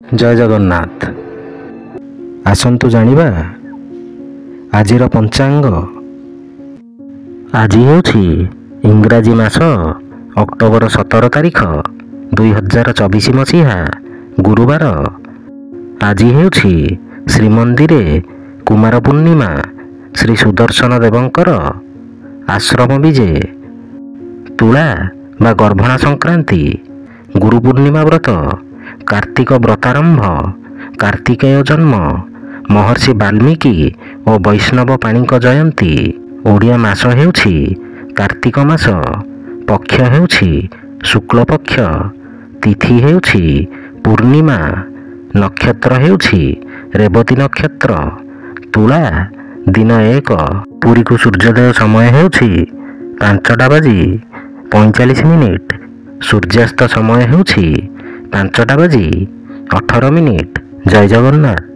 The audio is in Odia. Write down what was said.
ଜୟ ଜଗନ୍ନାଥ। ଆସନ୍ତୁ ଜାଣିବା ଆଜିର ପଞ୍ଚାଙ୍ଗ। ଆଜି ହେଉଛି ଇଂରାଜୀ ମାସ ଅକ୍ଟୋବର 17 ତାରିଖ 2024 ମସିହା ଗୁରୁବାର। ଆଜି ହେଉଛି ଶ୍ରୀମନ୍ଦିରେ କୁମାର ପୂର୍ଣ୍ଣିମା, ଶ୍ରୀ ସୁଦର୍ଶନ ଦେବଙ୍କର ଆଶ୍ରମ ବିଜେ, ତୁଳା ବା ଗର୍ଭଣା ସଂକ୍ରାନ୍ତି, ଗୁରୁ ପୂର୍ଣ୍ଣିମା ବ୍ରତ, କାର୍ତ୍ତିକ ବ୍ରତାରମ୍ଭ, କାର୍ତ୍ତିକେୟ ଜନ୍ମ, ମହର୍ଷି ବାଲ୍ମୀକି ଓ ବୈଷ୍ଣବ ପାଣିଙ୍କ ଜୟନ୍ତୀ। ଓଡ଼ିଆ ମାସ ହେଉଛି କାର୍ତ୍ତିକ ମାସ, ପକ୍ଷ ହେଉଛି ଶୁକ୍ଳପକ୍ଷ, ତିଥି ହେଉଛି ପୂର୍ଣ୍ଣିମା, ନକ୍ଷତ୍ର ହେଉଛି ରେବତୀ ନକ୍ଷତ୍ର, ତୁଳା ଦିନ 1, ପୁରୀକୁ ସୂର୍ଯ୍ୟୋଦୟ ସମୟ ହେଉଛି 5:45, ସୂର୍ଯ୍ୟାସ୍ତ ସମୟ ହେଉଛି 5:18। ଜୟ ଜଗନ୍ନାଥ।